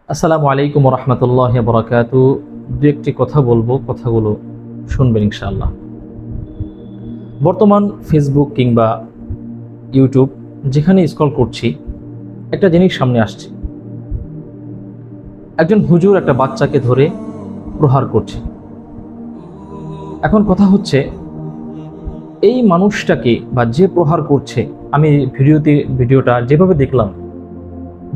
আসসালামু আলাইকুম রহমতুল্লাহ বরাকাতু। দু একটি কথা বলবো, কথাগুলো শুনবেন ইনশাআল্লাহ। বর্তমান ফেসবুক কিংবা ইউটিউব যেখানে স্ক্রল করছি, একটা জিনিস সামনে আসছে। একজন হুজুর একটা বাচ্চাকে ধরে প্রহার করছে। এখন কথা হচ্ছে, এই মানুষটাকে বা যে প্রহার করছে, আমি ভিডিওটা যেভাবে দেখলাম,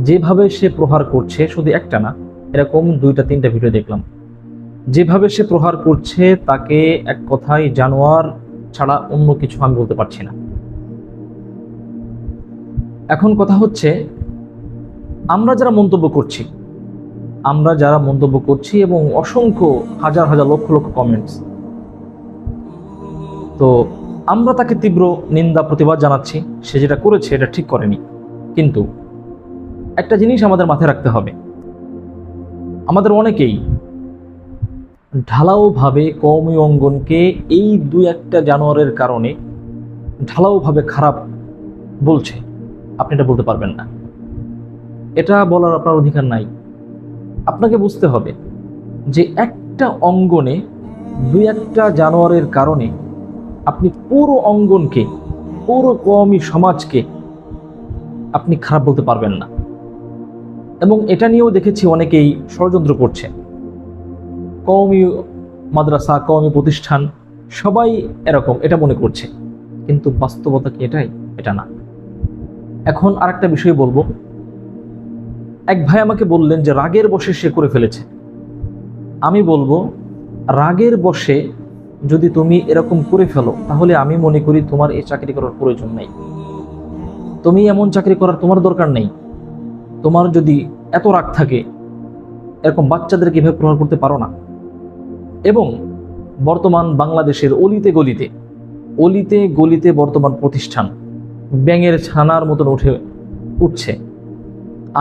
যেভাবে সে প্রহার করছে, শুধু একটা না, এরকম 2-3টা ভিডিও দেখলাম। যেভাবে সে প্রহার করছে তাকে এক কথায় জানোয়ার ছাড়া অন্য কিছু আমি বলতে পারছি না। এখন কথা হচ্ছে, আমরা যারা মন্তব্য করছি এবং অসংখ্য হাজার হাজার লক্ষ লক্ষ কমেন্টস, তো আমরা তাকে তীব্র নিন্দা প্রতিবাদ জানাচ্ছি। সে যেটা করেছে এটা ঠিক করেনি, কিন্তু একটা জিনিস আমাদের মাথায় রাখতে হবে, আমাদের অনেকেই ঢালাওভাবে কওমি অঙ্গনকে এই 2-1টা জানোয়ারের কারণে ঢালাওভাবে খারাপ বলছে। আপনি এটা বলতে পারবেন না, এটা বলার আপনার অধিকার নাই। আপনাকে বুঝতে হবে যে একটা অঙ্গনে 2-1টা জানোয়ারের কারণে আপনি পুরো অঙ্গনকে, পুরো কওমি সমাজকে আপনি খারাপ বলতে পারবেন না। এবং এটা নিয়েও দেখেছি অনেকেই ষড়যন্ত্র করছে। কওমি মাদ্রাসা, কওমি প্রতিষ্ঠান সবাই এরকম এটা মনে করছে, কিন্তু বাস্তবতা কি এটাই? এটা না। এখন আরেকটা বিষয় বলবো। এক ভাই আমাকে বললেন যে রাগের বশে সে করে ফেলেছে। আমি বলবো, রাগের বশে যদি তুমি এরকম করে ফেলো, তাহলে আমি মনে করি তোমার এই চাকরি করার প্রয়োজন নেই। তুমি এমন চাকরি করার তোমার দরকার নেই। তোমার যদি এত রাগ থাকে, এরকম বাচ্চাদেরকে এভাবে প্রহার করতে পারো না। এবং বর্তমান বাংলাদেশের অলিতে গলিতে বর্তমান প্রতিষ্ঠান ব্যাঙের ছানার মতন উঠছে।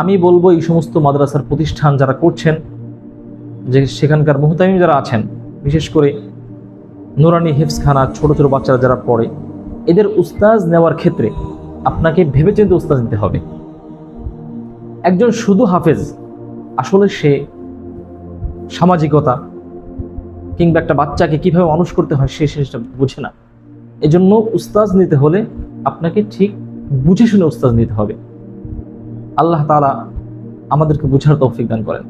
আমি বলবো, এই সমস্ত মাদ্রাসার প্রতিষ্ঠান যারা করছেন, যে সেখানকার মুহতামিম যারা আছেন, বিশেষ করে নুরানি হিফজখানা, ছোট ছোট বাচ্চারা যারা পড়ে, এদের উস্তাজ নেওয়ার ক্ষেত্রে আপনাকে ভেবেচিন্তে উস্তাজ নিতে হবে। একজন শুধু হাফেজ আসলে সে সামাজিকতা কিংবা একটা বাচ্চাকে কিভাবে মানুষ করতে হয় সে জিনিসটা বুঝে না। এজন্য উস্তাজ নিতে হলে আপনাকে ঠিক বুঝে শুনে উস্তাজ নিতে হবে। আল্লাহ তাআলা আমাদেরকে বুঝার তৌফিক দান করেন।